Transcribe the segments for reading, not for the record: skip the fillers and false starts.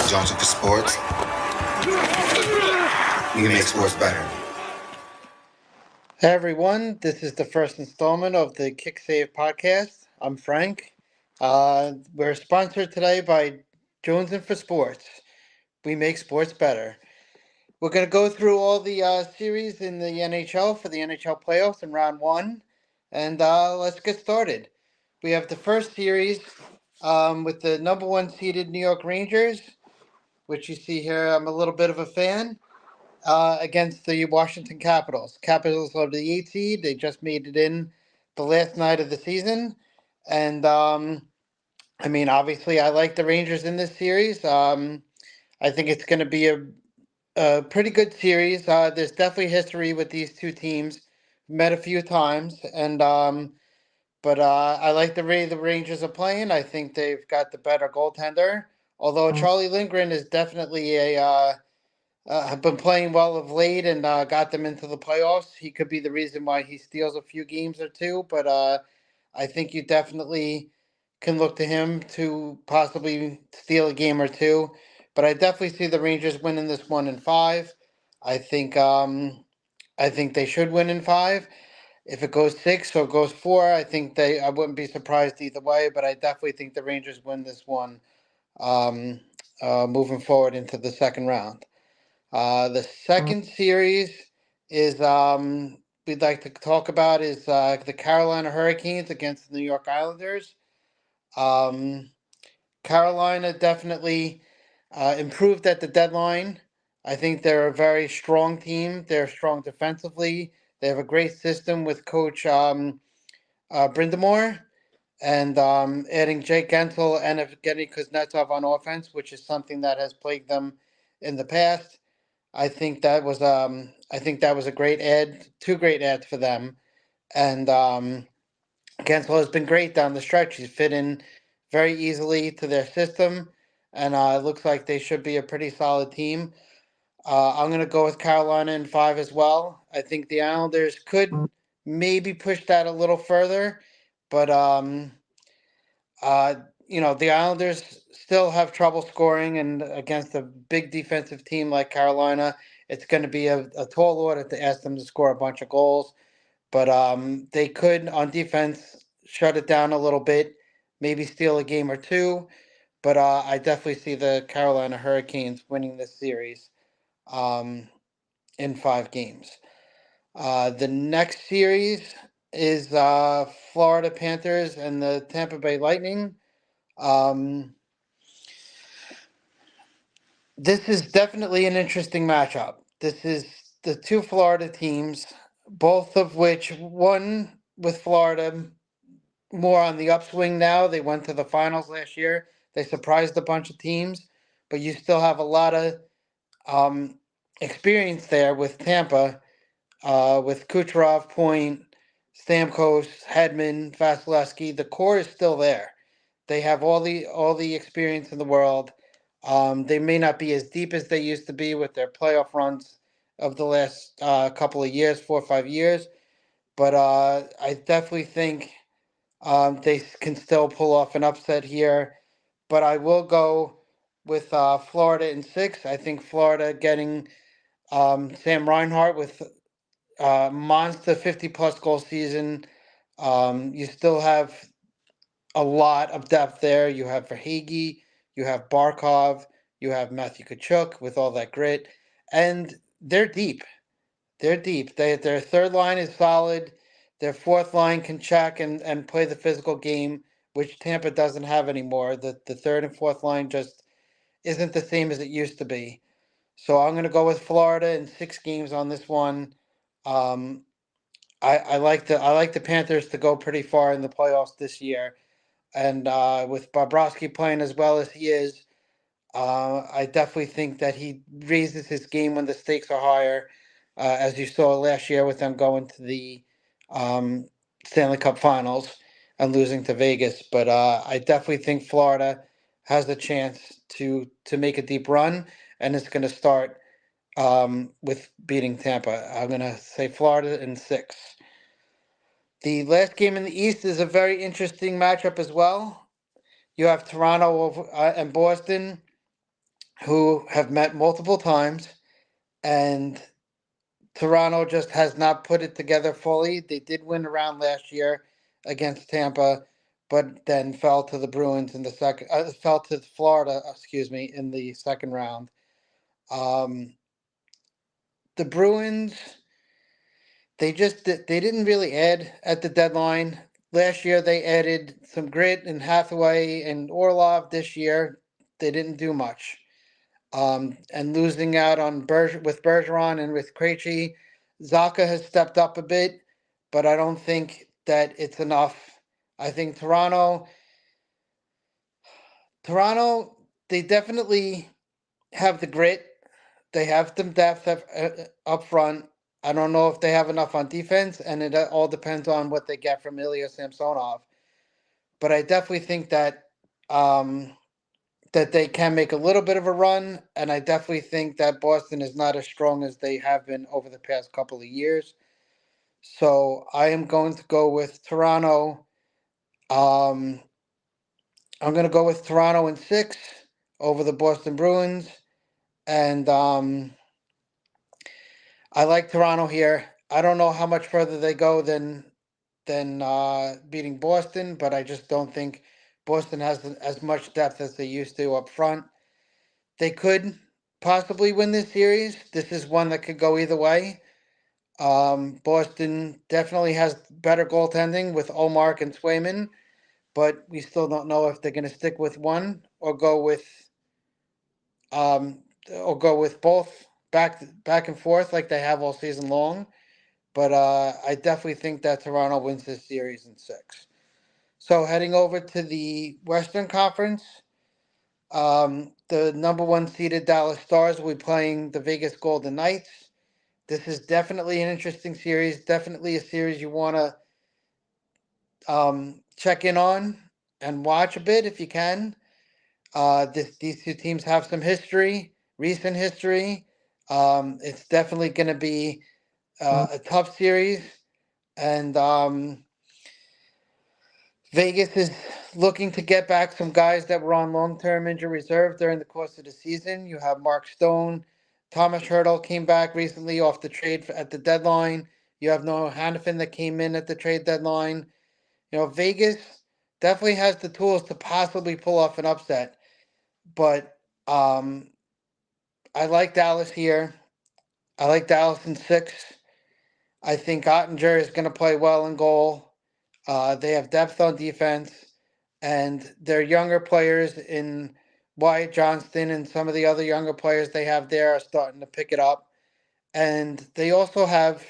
Jonesing for sports. We can make sports better. Hey everyone, this is the first installment of the KickSave podcast. I'm Frank. We're sponsored today by Jonesing for Sports. We make sports better. We're going to go through all the series in the NHL for the NHL playoffs in round one, and let's get started. We have the first series with the number one seeded New York Rangers, which you see here. I'm a little bit of a fan. Against the Washington Capitals. Capitals are the 8th seed. They just made it in the last night of the season. And, obviously, I like the Rangers in this series. I think it's going to be a pretty good series. There's definitely history with these two teams. Met a few times. But I like the way the Rangers are playing. I think they've got the better goaltender. Although Charlie Lindgren is definitely have been playing well of late and got them into the playoffs. He could be the reason why he steals a few games or two, but I think you definitely can look to him to possibly steal a game or two. But I definitely see the Rangers winning this one in five. I think I think they should win in five. If it goes six or goes four, I wouldn't be surprised either way. But I definitely think the Rangers win this one, um, moving forward into the second round. The second series is we'd like to talk about is the Carolina Hurricanes against the New York Islanders. Um, Carolina definitely improved at the deadline. I think they're a very strong team. They're strong defensively. They have a great system with Coach Brindamore and adding Jake Gensel and Evgeny Kuznetsov on offense, which is something that has plagued them in the past. I think that was a great ad, two great ads for them. And Gensel has been great down the stretch. He's fit in very easily to their system, and it looks like they should be a pretty solid team. I'm going to go with Carolina in five as well. I think the Islanders could maybe push that a little further, but uh, the Islanders still have trouble scoring, and against a big defensive team like Carolina, it's going to be a tall order to ask them to score a bunch of goals. But they could, on defense, shut it down a little bit, maybe steal a game or two. But I definitely see the Carolina Hurricanes winning this series um, in five games. The next series is Florida Panthers and the Tampa Bay Lightning. Um, this is definitely an interesting matchup. This is the two Florida teams, both of which one with Florida more on the upswing now. They went to the finals last year. They surprised a bunch of teams, but you still have a lot of um, experience there with Tampa, with Kucherov, Point, Stamkos, Hedman, Vasilevsky. The core is still there. They have all the experience in the world. They may not be as deep as they used to be with their playoff runs of the last couple of years, 4 or 5 years. But I definitely think they can still pull off an upset here. But I will go with Florida in six. I think Florida getting Sam Reinhart with monster 50 plus goal season. You still have a lot of depth there. You have Verhage, you have Barkov, you have Matthew Kachuk with all that grit, and they're deep. They're deep. Their third line is solid. Their fourth line can check and play the physical game, which Tampa doesn't have anymore. The third and fourth line just isn't the same as it used to be. So I'm gonna go with Florida in six games on this one. Um, I like the Panthers to go pretty far in the playoffs this year. And with Bobrovsky playing as well as he is, I definitely think that he raises his game when the stakes are higher, as you saw last year with them going to the um, Stanley Cup Finals and losing to Vegas. But I definitely think Florida has a chance to make a deep run, and it's going to start with beating Tampa. I'm going to say Florida in six. The last game in the East is a very interesting matchup as well. You have Toronto and Boston. who have met multiple times, and Toronto just has not put it together fully. They did win a round last year against Tampa, but then fell to the Bruins in the second. Fell to Florida, excuse me, in the second round. Um, the Bruins, they didn't really add at the deadline. Last year they added some grit and Hathaway and Orlov. This year they didn't do much. And losing out on with Bergeron and with Krejci, Zaka has stepped up a bit, but I don't think that it's enough. I think Toronto, they definitely have the grit. They have some depth up front. I don't know if they have enough on defense, and it all depends on what they get from Ilya Samsonov. But I definitely think um, that they can make a little bit of a run, and I definitely think that Boston is not as strong as they have been over the past couple of years. So I am going to go with Toronto. Um, I'm going to go with Toronto in 6 over the Boston Bruins, and I like Toronto here. I don't know how much further they go than beating Boston, but I just don't think Boston has as much depth as they used to up front. They could possibly win this series. This is one that could go either way. Boston definitely has better goaltending with Olmark and Swayman, but we still don't know if they're going to stick with one um, or go with both back and forth like they have all season long. But I definitely think that Toronto wins this series in 6. So heading over to the Western Conference, the number one seeded Dallas Stars will be playing the Vegas Golden Knights. This is definitely an interesting series. Definitely a series you want to check in on and watch a bit if you can. These two teams have some history, recent history. It's definitely going to be a tough series, and Vegas is looking to get back some guys that were on long-term injury reserve during the course of the season. You have Mark Stone, Thomas Hurdle came back recently off the trade at the deadline. You have Noah Hannafin that came in at the trade deadline. Vegas definitely has the tools to possibly pull off an upset, but um, I like Dallas here. I like Dallas in 6. I think Ottinger is going to play well in goal. They have depth on defense, and their younger players in Wyatt Johnston and some of the other younger players they have there are starting to pick it up. And they also have,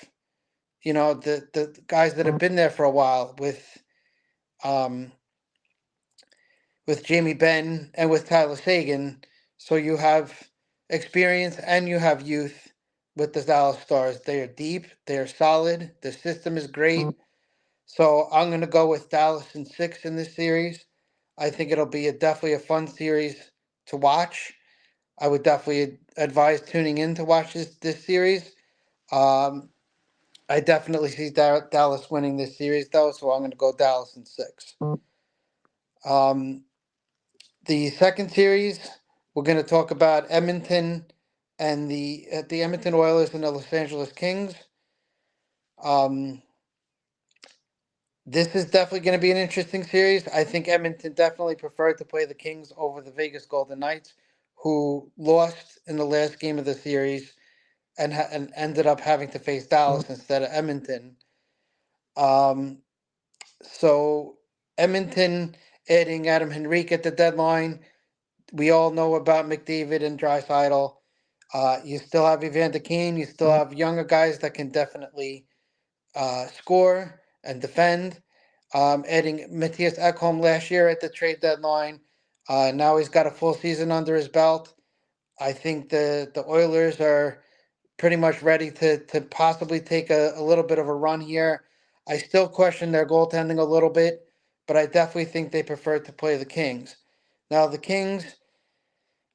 the guys that have been there for a while um, with Jamie Benn and with Tyler Sagan. So you have experience and you have youth with the Dallas Stars. They are deep, they are solid, the system is great. So I'm going to go with Dallas in 6 in this series. I think it'll be definitely a fun series to watch. I would definitely advise tuning in to watch this series. Um, I definitely see Dallas winning this series, though, so I'm going to go Dallas in 6. Um, the second series, we're going to talk about Edmonton and the Edmonton Oilers and the Los Angeles Kings. This is definitely going to be an interesting series. I think Edmonton definitely preferred to play the Kings over the Vegas Golden Knights, who lost in the last game of the series and ended up having to face Dallas instead of Edmonton. Um, so Edmonton adding Adam Henrique at the deadline. We all know about McDavid and Draisaitl. You still have Evander Kane. You still have younger guys that can definitely score and defend. Adding Matthias Ekholm last year at the trade deadline. Now he's got a full season under his belt. I think the Oilers are pretty much ready to possibly take a little bit of a run here. I still question their goaltending a little bit, but I definitely think they prefer to play the Kings. Now, the Kings,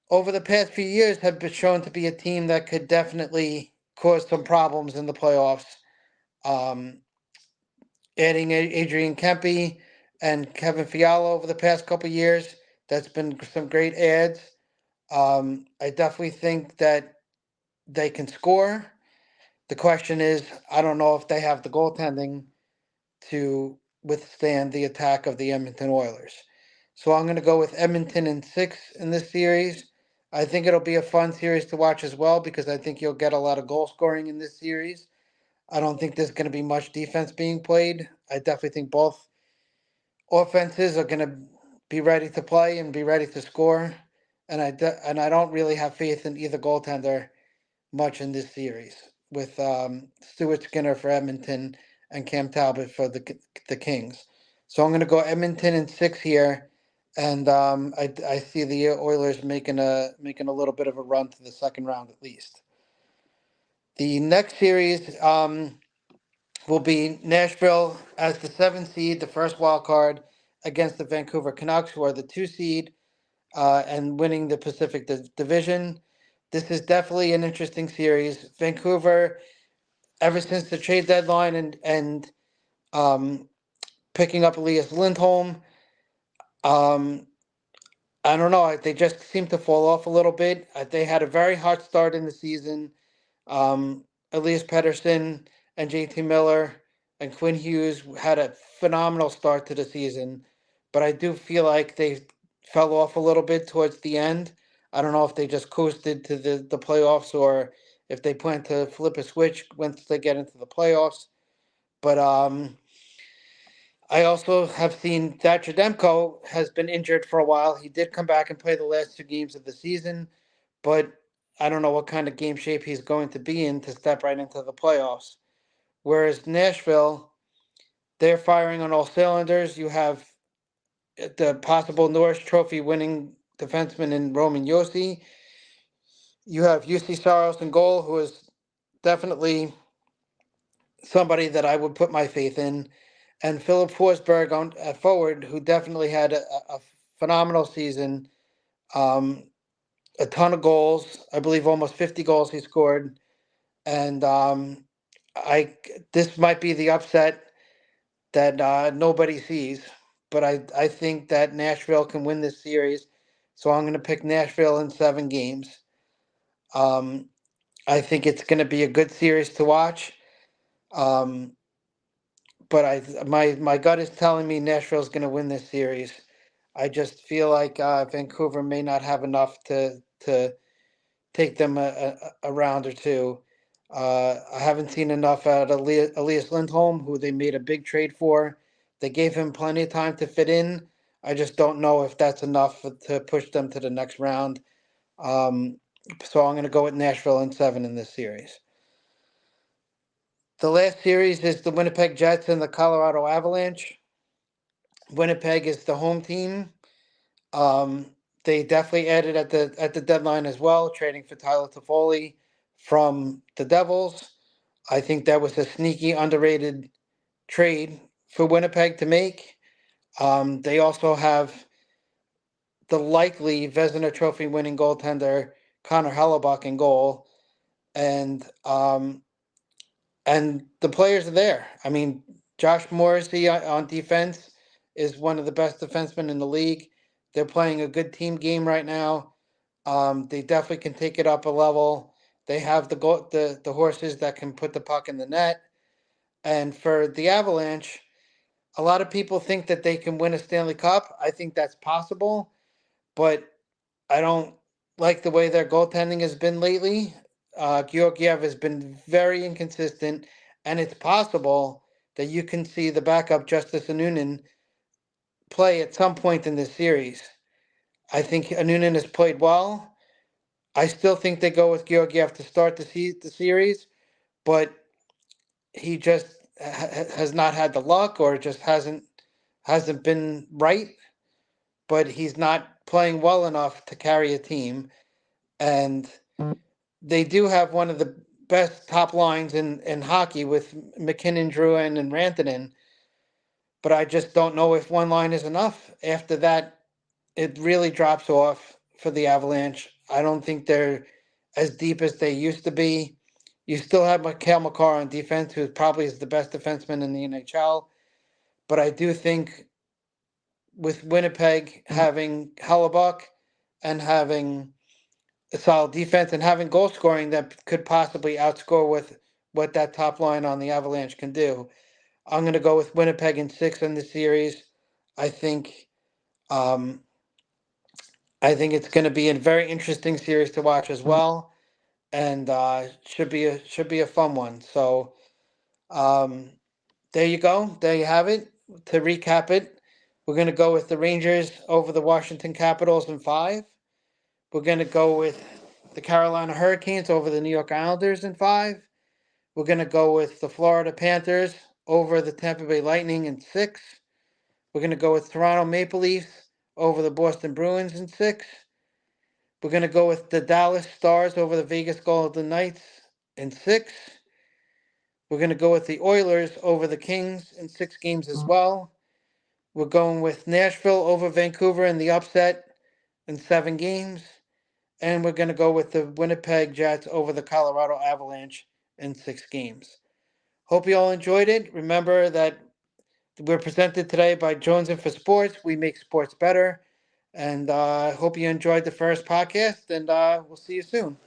over the past few years, have been shown to be a team that could definitely cause some problems in the playoffs. Um, Adding Adrian Kempe and Kevin Fiala over the past couple years, that's been some great ads. I definitely think that they can score. The question is, I don't know if they have the goaltending to withstand the attack of the Edmonton Oilers. So I'm going to go with Edmonton in 6 in this series. I think it'll be a fun series to watch as well because I think you'll get a lot of goal scoring in this series. I don't think there's going to be much defense being played. I definitely think both offenses are going to be ready to play and be ready to score. And I don't really have faith in either goaltender much in this series with Stuart Skinner for Edmonton and Cam Talbot for the Kings. So I'm going to go Edmonton in 6 here, and I see the Oilers making a little bit of a run to the second round at least. The next series will be Nashville as the 7th seed, the first wild card against the Vancouver Canucks, who are the 2 seed and winning the Pacific Division. This is definitely an interesting series. Vancouver, ever since the trade deadline and um, picking up Elias Lindholm, um, I don't know. They just seem to fall off a little bit. They had a very hot start in the season. Um, Elias Pettersson and JT Miller and Quinn Hughes had a phenomenal start to the season, but I do feel like they fell off a little bit towards the end. I don't know if they just coasted to the playoffs or if they plan to flip a switch once they get into the playoffs. But I also have seen that Demko has been injured for a while. He did come back and play the last 2 games of the season, but I don't know what kind of game shape he's going to be in to step right into the playoffs. Whereas Nashville, they're firing on all cylinders. You have the possible Norris Trophy winning defenseman in Roman Yossi. You have UC Saros in goal, who is definitely somebody that I would put my faith in, and Philip Forsberg on at forward, who definitely had a phenomenal season. Um, a ton of goals, I believe almost 50 goals he scored, and I this might be the upset that nobody sees, but I think that Nashville can win this series, so I'm going to pick Nashville in 7 games. Um, I think it's going to be a good series to watch. Um, but my gut is telling me Nashville's going to win this series. I just feel like Vancouver may not have enough to take them a round or two. I haven't seen enough out of Elias Lindholm, who they made a big trade for. They gave him plenty of time to fit in. I just don't know if that's enough to push them to the next round. Um, so I'm going to go with Nashville in 7 in this series. The last series is the Winnipeg Jets and the Colorado Avalanche. Winnipeg is the home team. Um, they definitely added at the deadline as well, trading for Tyler Toffoli from the Devils. I think that was a sneaky, underrated trade for Winnipeg to make. They also have the likely Vezina Trophy winning goaltender Connor Hellebuck in goal, and the players are there. I mean, Josh Morrissey on defense is one of the best defensemen in the league. They're playing a good team game right now. They definitely can take it up a level. They have the horses that can put the puck in the net. And for the Avalanche, a lot of people think that they can win a Stanley Cup. I think that's possible, but I don't like the way their goaltending has been lately. Georgiev has been very inconsistent, and it's possible that you can see the backup Justice Anunin play at some point in this series. I think Anunin has played well. I still think they go with Georgiev to start the series, but he just has not had the luck, or just hasn't been right. But he's not playing well enough to carry a team, and they do have one of the best top lines in hockey with McKinnon, Drouin, and Rantanen. But I just don't know if one line is enough. After that, it really drops off for the Avalanche. I don't think they're as deep as they used to be. You still have Mikhail Makar on defense, who probably is the best defenseman in the NHL. But I do think with Winnipeg having Hellebuck and having a solid defense and having goal scoring that could possibly outscore with what that top line on the Avalanche can do. I'm going to go with Winnipeg in 6 in the series. I think um, I think it's going to be a very interesting series to watch as well, and should be a fun one. So um, there you go. There you have it. To recap it, we're going to go with the Rangers over the Washington Capitals in 5. We're going to go with the Carolina Hurricanes over the New York Islanders in 5. We're going to go with the Florida Panthers over the Tampa Bay Lightning in 6. We're going to go with Toronto Maple Leafs over the Boston Bruins in 6. We're going to go with the Dallas Stars over the Vegas Golden Knights in 6. We're going to go with the Oilers over the Kings in 6 games as well. We're going with Nashville over Vancouver in the upset in 7 games. And we're going to go with the Winnipeg Jets over the Colorado Avalanche in 6 games. Hope you all enjoyed it. Remember that we're presented today by Jones and for Sports. We make sports better. And I hope you enjoyed the first podcast, and we'll see you soon.